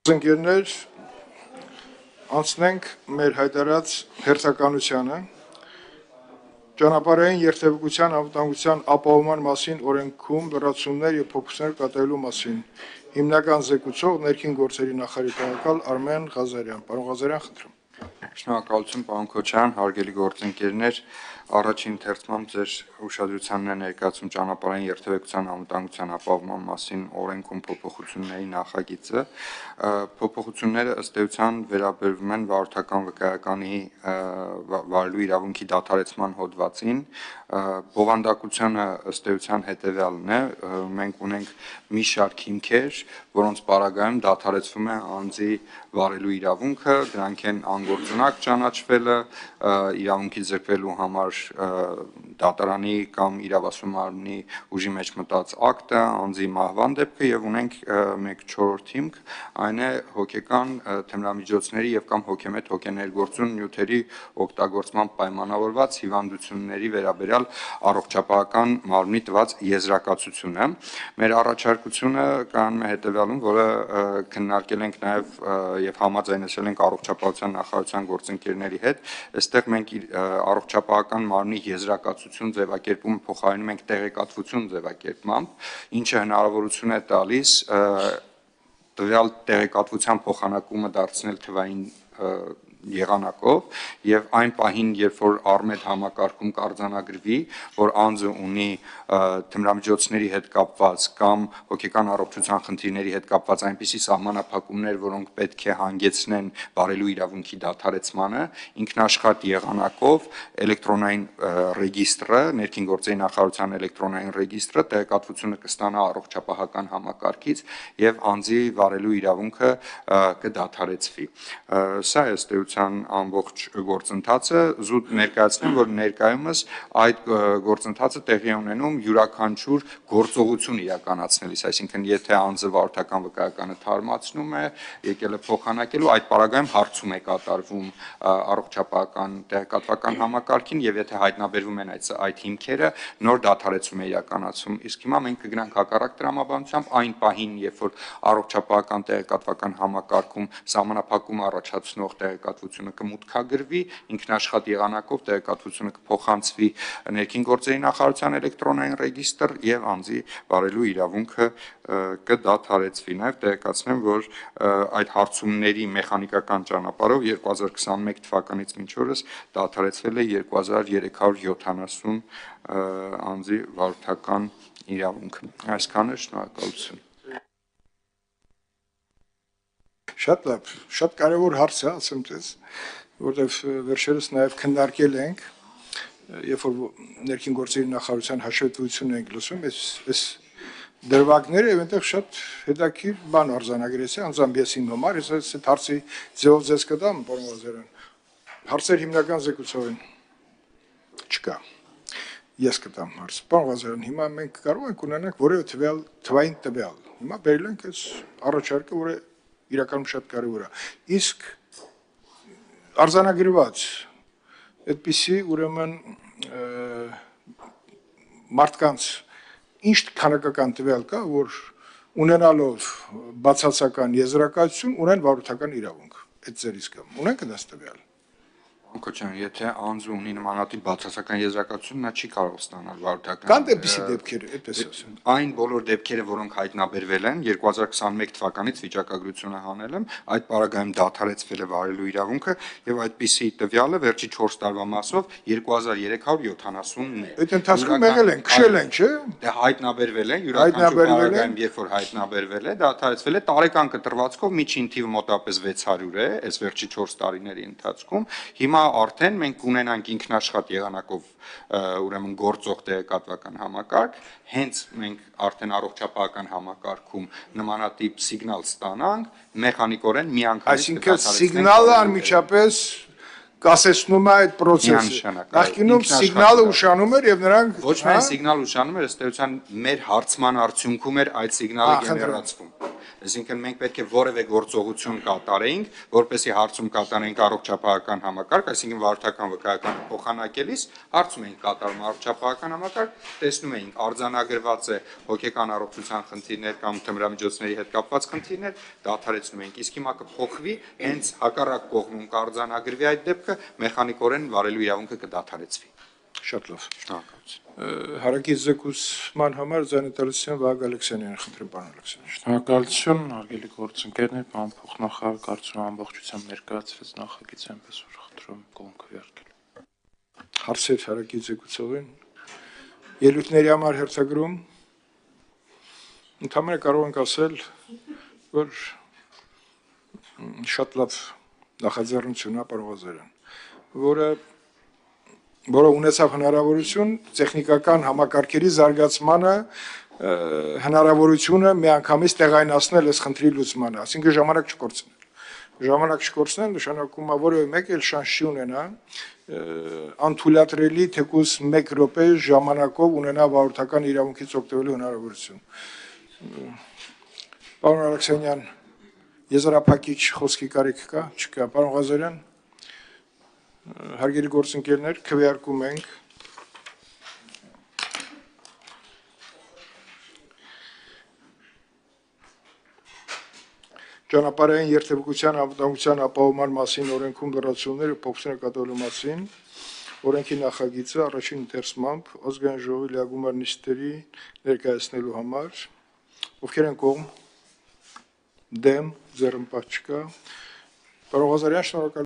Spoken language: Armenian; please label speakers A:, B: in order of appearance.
A: Ընկերներ, անցնենք մեր հայտարարած հերթականությանը ճանապարհային երթևեկության անվտանգության ապահովման մասին օրենքում լրացումներ եւ փոփոխություններ կատարելու մասին հիմնական զեկուցող ներքին գործերի նախարարի տեղակալ Արմեն Ղազարյան։ Պարոն Ղազարյան, խնդրում։
B: Շնորհակալություն, պարոն Քոչարյան, հարգելի գործընկերներ, առաջին թերթմամբ ձեր ուշադրությանն է ներկայացում ճանապարհային երթևեկության անվտանգության ապահովման մասին օրենքում փոփոխությունների նախագիծը։ Փոփոխությունները ըստ էության վերաբերվում են վարորդական վկայականի վարելու իրավունքի դադարեցման հոդվածին։ Բովանդակությունը ըստ էության հետևյալն է. մենք ունենք մի շարք հիմքեր, որոնց պարագայում դադարեցվում է անձի վարելու իրավունքը, դրանք են անգործունակ ճանաչվելը, իրավունքի ձգվելու համար դատարանի կամ իրավասու մարմնի ուժի մեջ մտած ակտը, անձի մահվան դեպքը եւ ունենք մեկ 4-րդ հիմք, այն է հոգեկան թմրամիջոցների եւ կամ հոգեմետ հոգեներգործուն նյութերի օգտագործման պայմանավորված հիվանդությունների վերաբերյալ առողջապահական մարմնի տված եզրակացությունը։ Մեր առաջարկությունը կանում է հետևյալում, որը քննարկել ենք նաեւ եւ համաձայնեցել ենք առողջապահության նախարարության գործընկերների հետ, այստեղ մենք առողջապահական մարմնի եզրակացություն ձևակերպումը փոխարինում ենք տեղեկատվություն ձևակերպմամբ, ինչը հնարավորություն է տալիս տվյալ տեղեկատվության փոխանակումը դարձնել թվային եղանակով եւ այն պահին, երբ որ Արմեդ համակարգում կարձանագրվի, որ անձը ունի թմրամիջոցների հետ կապված կամ հոգեկան առողջության խնդիրների հետ կապված այնպիսի սահմանափակումներ, որոնք պետք է հանգեցնեն վարելու իրավունքի դադարեցմանը, ինքնաշխատ եղանակով էլեկտրոնային ռեգիստրը, ներքին գործերի նախարարության էլեկտրոնային ռեգիստրը տեղեկատվությունը կստանա առողջապահական համակարգից եւ անձի վարելու իրավունքը կդադարեցվի։ Սա է ըստ էության ամբողջ գործընթացը, զուտ ներկայացնեմ, որ ներկայումս այդ գործընթացը տեղի է ունենում յուրաքանչյուր գործողություն իրականացնելիս, այսինքն եթե անձը վարորդական վկայականը թարմացնում է, եկել է փոխանակելու, այդ պարագայում հարցում է կատարվում առողջապահական տեղեկատվական համակարգին եւ եթե հայտնաբերվում են այդ հիմքերը, նոր դադարեցում է իրականացում։ Իսկ հիմա մենք կգնանք հակառակ տրամաբանությամբ այն պահին, երբ որ առողջապահական տեղեկատվական համակարգում սահմանափակում առաջացնող տեղեկատվությունը կմուտքագրվի, ինքնաշխատ եղանակով տեղեկատվությունը կփոխանցվի ներքին գործերի նախարարության էլեկտրոնային ռեգիստր եւ անձի վարելու իրավունքը կդադարեցվի։ Նաեւ տեղեկացնեմ, որ այդ հարցումների մեխանիկական ճանապարհով 2021 թվականից մինչ օրս դադարեցվել է 2370 անձի վարորդական իրավունքը։ Այսքանը, շնորհակալություն։
A: Շատ լավ, շատ կարևոր հարց է, ասեմ ձեզ, որտեվ վերջերս նաև քննարկել ենք, երբ որ ներքին գործերի նախարարության հաշվետվությունն ենք լսում, այս դրվագները եւ այնտեղ շատ հետաքրքիր բան արձանագրեցի անձամբ ես իմ համար, ես այդ հարցի ձևով ձեզ կտամ, պարոն Ղազարյան։ Հարցեր հիմնական զեկուցողին չկա։ Ես կտամ հարց։ Պարոն Ղազարյան, հիմա մենք կարող ենք ունենանք որևէ թվային տվյալ։ Հիմա բերել ենք այս առաջարկը, որը իրականում շատ կարևոր է։ Իսկ արձանագրված այդպիսի ուրեմն մարդկանց ինչ քանակական տվյալ կա, որ ունենալով բացասական եզրակացություն ունեն վարորդական իրավունք։ Այդ ձեր իսկ ունենք դաս տվյալ։
B: Քոչարյան, եթե անձը ունի նմանատիպ բացասական եզրակացություն, նա չի կարող ստանալ վարորդական։
A: Կան դեպիսի դեպքեր, այդպես ասեմ։
B: Այն բոլոր դեպքերը, որոնք հայտնաբերվել են 2021 թվականից վիճակագրությունը հանել եմ, այդ պարագայում դադարեցվել է վարելու իրավունքը եւ այդպիսի տվյալը վերջի 4 տարվա մասով 2370-ն է։
A: Այդ ընթացքում եղել են, քշել են, չէ՞։
B: Դե հայտնաբերվել են, յուրաքանչյուր պարագայում, երբ որ հայտնաբերվել է, դադարեցվել է, տարեկան կտրվածքով միջին թիվը մոտավորապես 600 է, այս վերջի 4 տարիների ընթացքում։ Հիմա արդեն մենք ունենանք ինքնաշխատ եղանակով ուրեմն գործող տեղեկատվական համակարգ, հենց մենք արդեն առողջապահական համակարգում նմանատիպ սիգնալ ստանանք, մեխանիկորեն միանգամից
A: այսինքն սիգնալը անմիջապես կասեցնում է այդ process-ը։ Նախկինում սիգնալը ուշանում էր եւ նրանք
B: ոչ միայն սիգնալ ուշանում էր, ըստ էության մեր հարցման արդյունքում էր այդ սիգնալը գեներացվում։ Այսինքն մենք պետք է որևէ գործողություն կատարեինք, որպեսզի հարցում կատարենք առողջապահական համակարգ, այսինքն վարորդական վկայականը փոխանակելիս հարցում էինք կատարում առողջապահական համակարգ, տեսնում էինք արձանագրված է հոգեկան առողջության խնդիրներ կամ թմրամիջոցների հետ կապված խնդիրներ, դադարեցնում էինք, իսկ հիմա կփոխվի, հենց հակառակ կողմում կարձանագրվի այդ դեպքը, մեխանիկորեն վարելու իրավունքը կդադարեցվի։
A: Շատ լավ։
B: Շնորհակալություն։
A: Հարակից զեկուցման համար ձայնետալության Վահագն Ալեքսանյանը խնդրեմ, պարոն Ալեքսանյան։
C: Շնորհակալություն, հարգելի գործընկերներ, պարոն փոխնախարար, կարծում եմ ամբողջությամբ ներկայացրած նախագիծը, այնպես որ խնդրում եմ կողմ քվեարկել։
A: Հարցեր հարակից զեկուցողին։ Ելույթների համար հերթագրում ընդհանրապես կարող ենք ասել, որ շատ լավ նախաձեռնություն է, պարոն Ղազարյան, որը ունեցավ հնարավորություն տեխնիկական համակարգերի զարգացմանը հնարավորությունը միանգամից տեղայնացնել այս խնդրի լուծմանը, այսինքն ժամանակ չկորցնել։ Ժամանակ չկորցնել նշանակում է որևէ մեկ էլ շանս չի ունենա անթույլատրելի թեկուզ 1 րոպե ժամանակով ունենա վարորդական իրավունքից օգտվելու հնարավորություն։ Պարոն Ալեքսանյան, եզրափակիչ խոսքի կարիք կա, չկա։ Պարոն Ղազարյան, հարգելի գործընկերներ, քվեարկում ենք ճանապարհային երթևեկության անվտանգության ապահովման մասին օրենքում լրացումները փոփոխություններ կատարելու մասին օրենքի նախագիծը առաջին ընթերցմամբ ազգային ժողովի լիագումար նիստերի ներկայացնելու համար ովքեր են կողմ դեմ ձեռնպահ չկա Պարոն Ղազարյան, շնորհակալ